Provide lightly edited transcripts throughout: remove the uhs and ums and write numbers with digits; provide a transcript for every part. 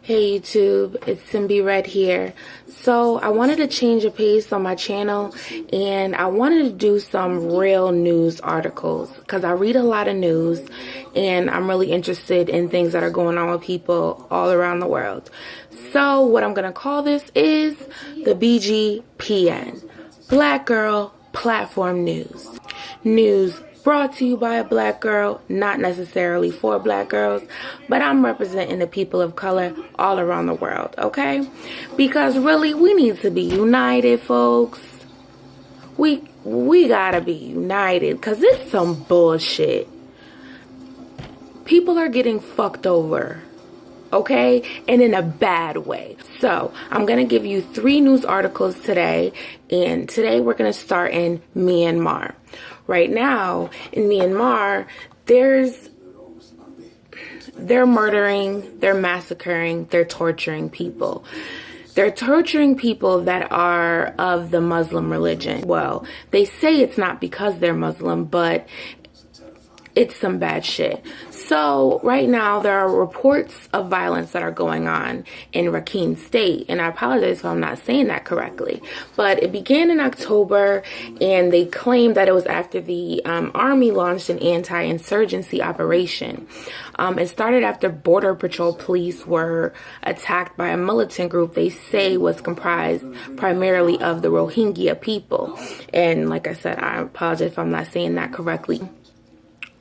Hey YouTube, it's Simbi Red here. So I wanted to change the pace on my channel and I wanted to do some real news articles because I read a lot of news and I'm really interested in things that are going on with people all around the world. So what I'm going to call this is the BGPN, Black Girl Platform News. News brought to you by a black girl, not necessarily for black girls, but I'm representing the people of color all around the world, okay? Because really, we need to be united, folks. We gotta be united, because it's some bullshit. People are getting fucked over, okay? And in a bad way. So, I'm going to give you 3 news articles today, and today we're going to start in Myanmar. Right now, in Myanmar, they're murdering, they're massacring, they're torturing people. They're torturing people that are of the Muslim religion. Well, they say it's not because they're Muslim, but it's some bad shit. So right now there are reports of violence that are going on in Rakhine State, and I apologize if I'm not saying that correctly, but it began in October, and they claimed that it was after the army launched an anti-insurgency operation. It started after Border Patrol police were attacked by a militant group they say was comprised primarily of the Rohingya people. And like I said, I apologize if I'm not saying that correctly.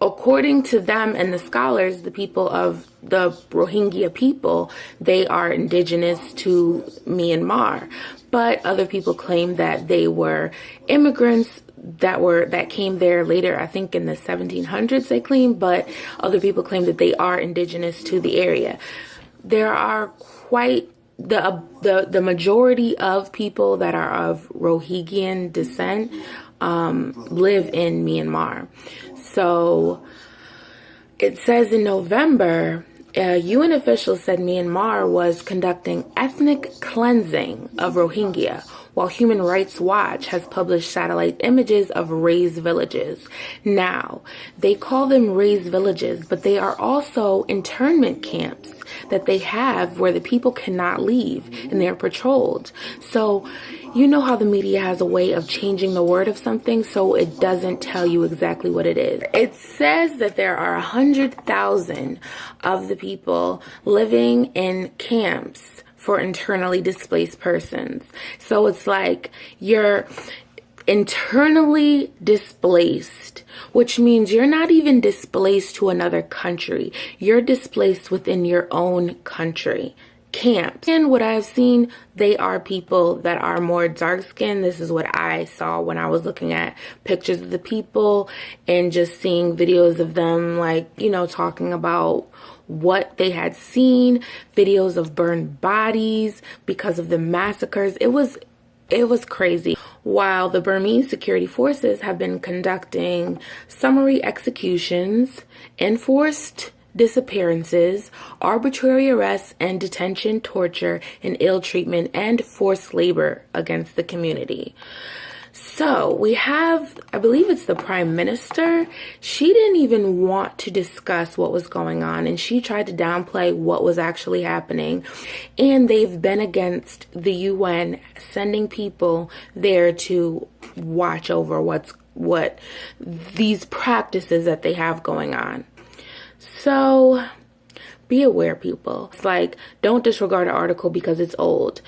According to them and the scholars, the people of the Rohingya people, they are indigenous to Myanmar. But other people claim that they were immigrants that came there later, I think in the 1700s they claim, but other people claim that they are indigenous to the area. There are quite the majority of people that are of Rohingyan descent live in Myanmar. So it says in November, UN officials said Myanmar was conducting ethnic cleansing of Rohingya, while Human Rights Watch has published satellite images of razed villages. Now, they call them razed villages, but they are also internment camps that they have where the people cannot leave and they're patrolled. So, you know how the media has a way of changing the word of something so it doesn't tell you exactly what it is. It says that there are 100,000 of the people living in camps for internally displaced persons. So it's like you're internally displaced, which means you're not even displaced to another country. You're displaced within your own country. Camps. And what I've seen, they are people that are more dark skinned. This is what I saw when I was looking at pictures of the people and just seeing videos of them, like, you know, talking about what they had seen, videos of burned bodies because of the massacres. It was crazy. While the Burmese security forces have been conducting summary executions, enforced disappearances, arbitrary arrests and detention, torture and ill treatment, and forced labor against the community. So we have, I believe it's the Prime Minister. She didn't even want to discuss what was going on, and she tried to downplay what was actually happening. And they've been against the UN sending people there to watch over what these practices that they have going on. So be aware, people. It's like, don't disregard an article because it's old.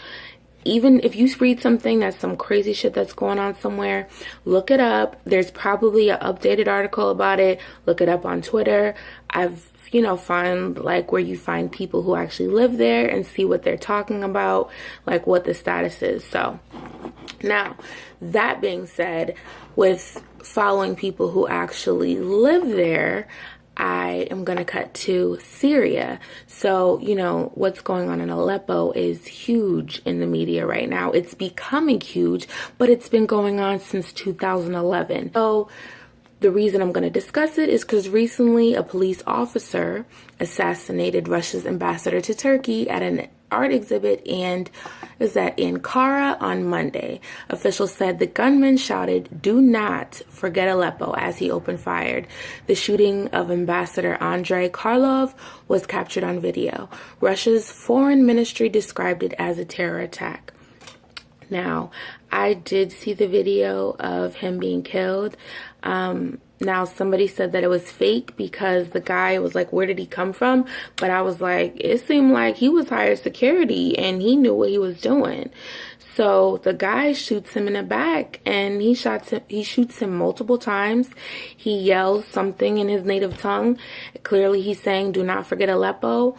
Even if you read something that's some crazy shit that's going on somewhere, look it up. There's probably an updated article about it. Look it up on Twitter. I've, find like where you find people who actually live there and see what they're talking about, like what the status is. So now, that being said, with following people who actually live there, I am going to cut to Syria. So, what's going on in Aleppo is huge in the media right now. It's becoming huge, but it's been going on since 2011. So, the reason I'm going to discuss it is because recently a police officer assassinated Russia's ambassador to Turkey at an art exhibit and is at Ankara on Monday. Officials said the gunman shouted, "Do not forget Aleppo," as he opened fire. The shooting of Ambassador Andrei Karlov was captured on video. Russia's foreign ministry described it as a terror attack. Now, I did see the video of him being killed. Now, somebody said that it was fake because the guy was like, where did he come from? But I was like, it seemed like he was hired security and he knew what he was doing. So the guy shoots him in the back and he shoots him multiple times. He yells something in his native tongue. Clearly he's saying, "Do not forget Aleppo."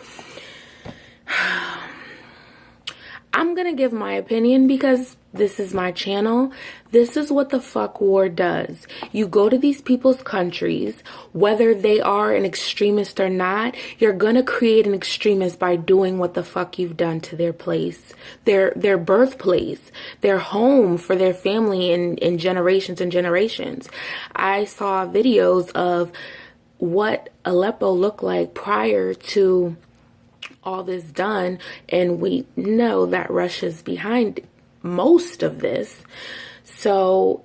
I'm going to give my opinion because this is my channel. This is what the fuck war does. You go to these people's countries, whether they are an extremist or not, you're going to create an extremist by doing what the fuck you've done to their place, their birthplace, their home for their family in generations and generations. I saw videos of what Aleppo looked like prior to all this done, and we know that Russia's behind most of this. So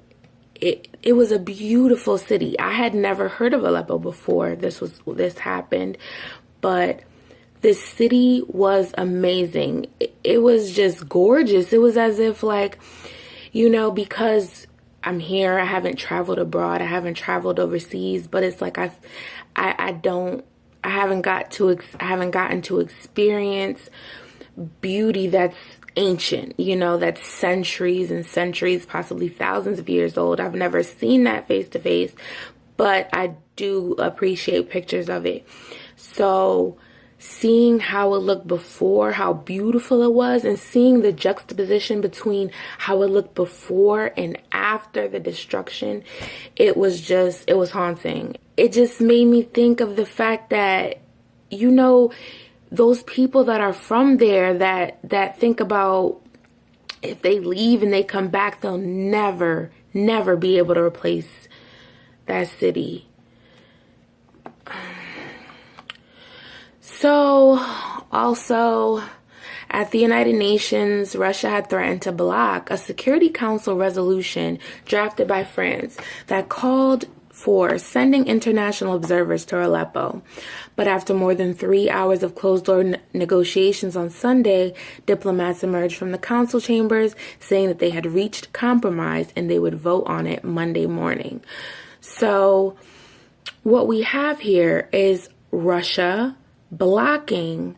it was a beautiful city. I had never heard of Aleppo before this happened, but this city was amazing. It was just gorgeous. It was as if, like, you know, because I'm here, I haven't traveled abroad, I haven't traveled overseas, but it's like I haven't gotten to experience beauty that's ancient, you know, that's centuries and centuries, possibly thousands of years old. I've never seen that face to face, but I do appreciate pictures of it. So seeing how it looked before, how beautiful it was, and seeing the juxtaposition between how it looked before and after the destruction, it was haunting. It just made me think of the fact that, you know, those people that are from there that think about if they leave and they come back, they'll never be able to replace that city. So, also, at the United Nations, Russia had threatened to block a Security Council resolution drafted by France that called for sending international observers to Aleppo. But after more than 3 hours of closed-door negotiations on Sunday, diplomats emerged from the council chambers saying that they had reached compromise and they would vote on it Monday morning. So what we have here is Russia blocking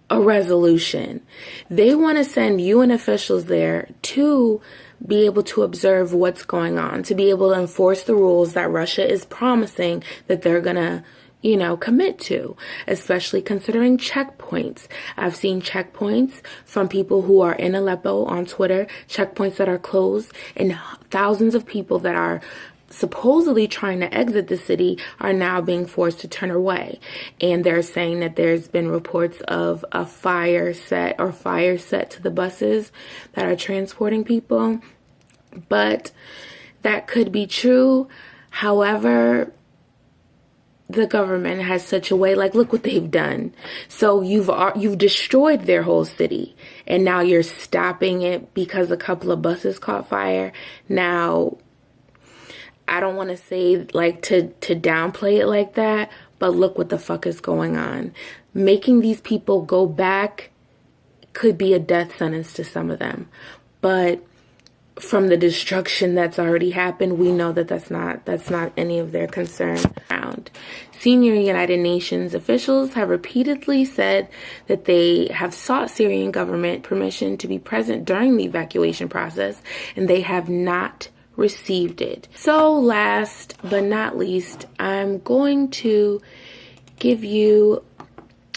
a resolution. They want to send UN officials there to be able to observe what's going on, to be able to enforce the rules that Russia is promising that they're going to, you know, commit to, especially considering checkpoints. I've seen checkpoints from people who are in Aleppo on Twitter, checkpoints that are closed, and thousands of people that are supposedly trying to exit the city are now being forced to turn away. And they're saying that there's been reports of a fire set to the buses that are transporting people. But that could be true. However, the government has such a way, like, look what they've done. So you've destroyed their whole city, and now you're stopping it because a couple of buses caught fire. Now, I don't want to say, like, to downplay it like that, but look what the fuck is going on. Making these people go back could be a death sentence to some of them. But from the destruction that's already happened, we know that that's not any of their concern around. Senior United Nations officials have repeatedly said that they have sought Syrian government permission to be present during the evacuation process, and they have not received it. So last but not least, I'm going to give you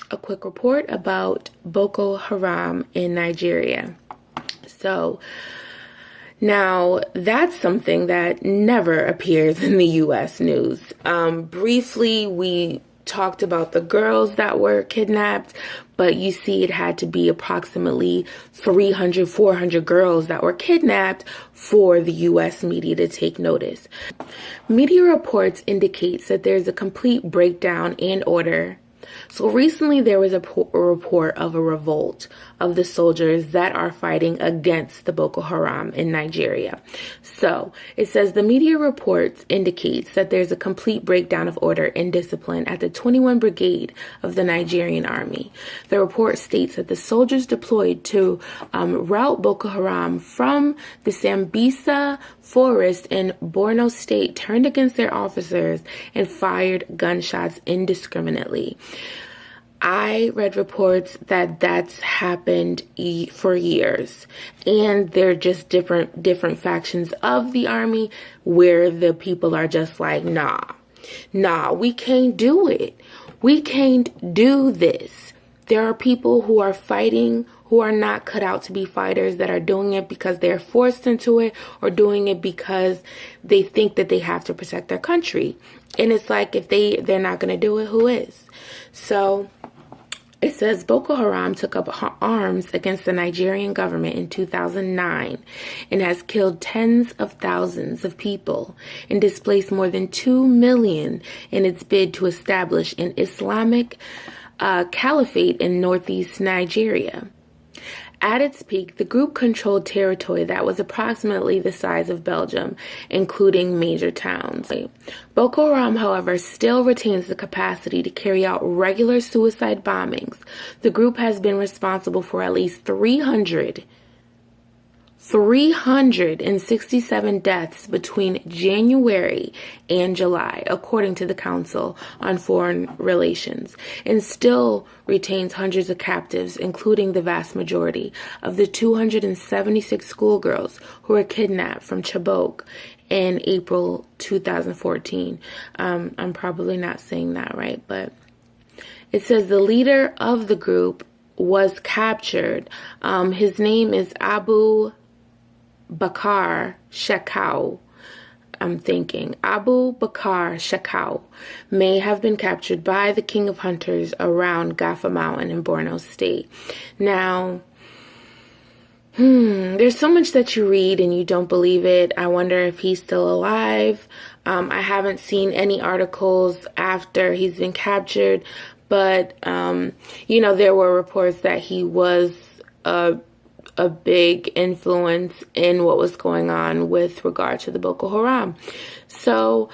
a quick report about Boko Haram in Nigeria. So now that's something that never appears in the U.S. news. Briefly, we talked about the girls that were kidnapped, but you see it had to be approximately 300, 400 girls that were kidnapped for the U.S. media to take notice. Media reports indicates that there's a complete breakdown in order So recently there was a report of a revolt of the soldiers that are fighting against the Boko Haram in Nigeria. So it says the media reports indicates that there's a complete breakdown of order and discipline at the 21 Brigade of the Nigerian Army. The report states that the soldiers deployed to rout Boko Haram from the Sambisa forest in Borno State turned against their officers and fired gunshots indiscriminately. I read reports that that's happened for years, and they're just different factions of the army where the people are just like, nah, we can't do it. We can't do this. There are people who are fighting who are not cut out to be fighters, that are doing it because they're forced into it or doing it because they think that they have to protect their country. And it's like, if they're not going to do it, who is? So it says Boko Haram took up arms against the Nigerian government in 2009 and has killed tens of thousands of people and displaced more than 2 million in its bid to establish an Islamic caliphate in northeast Nigeria. At its peak, the group controlled territory that was approximately the size of Belgium, including major towns. Boko Haram, however, still retains the capacity to carry out regular suicide bombings. The group has been responsible for at least 367 deaths between January and July, according to the Council on Foreign Relations, and still retains hundreds of captives, including the vast majority of the 276 schoolgirls who were kidnapped from Chibok in April 2014. I'm probably not saying that right, but it says the leader of the group was captured. His name is Abu Bakar Shekau. Abu Bakar Shekau may have been captured by the King of Hunters around Gafa Mountain in Borno State. Now, there's so much that you read and you don't believe it. I wonder if he's still alive. I haven't seen any articles after he's been captured, but, there were reports that he was a big influence in what was going on with regard to the Boko Haram. So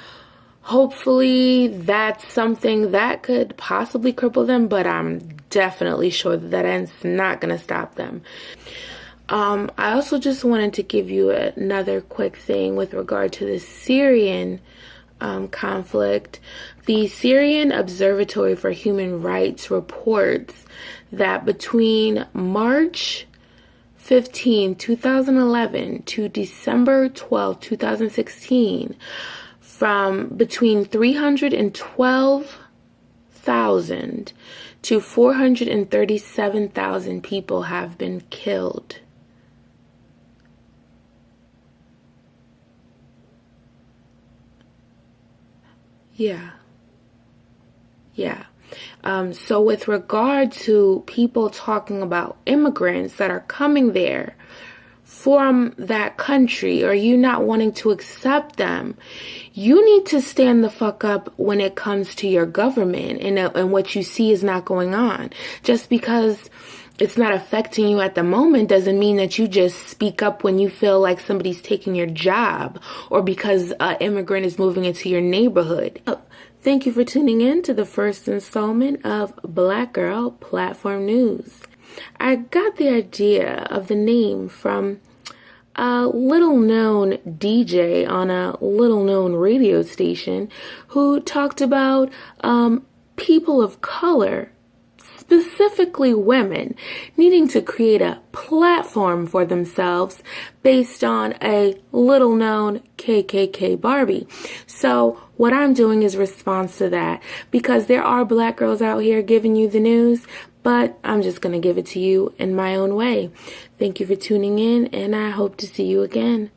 hopefully that's something that could possibly cripple them, but I'm definitely sure that it's not going to stop them. I also just wanted to give you another quick thing with regard to the Syrian conflict. The Syrian Observatory for Human Rights reports that between March 15, 2011 to December 12, 2016, from between 312,000 to 437,000 people have been killed. Yeah. So with regard to people talking about immigrants that are coming there from that country, or you not wanting to accept them, you need to stand the fuck up when it comes to your government and what you see is not going on. Just because it's not affecting you at the moment doesn't mean that you just speak up when you feel like somebody's taking your job or because an immigrant is moving into your neighborhood. Thank you for tuning in to the first installment of Black Girl Platform News. I got the idea of the name from a little-known DJ on a little-known radio station who talked about people of color, specifically women, needing to create a platform for themselves based on a little-known KKK Barbie. So what I'm doing is response to that, because there are black girls out here giving you the news, but I'm just going to give it to you in my own way. Thank you for tuning in, and I hope to see you again.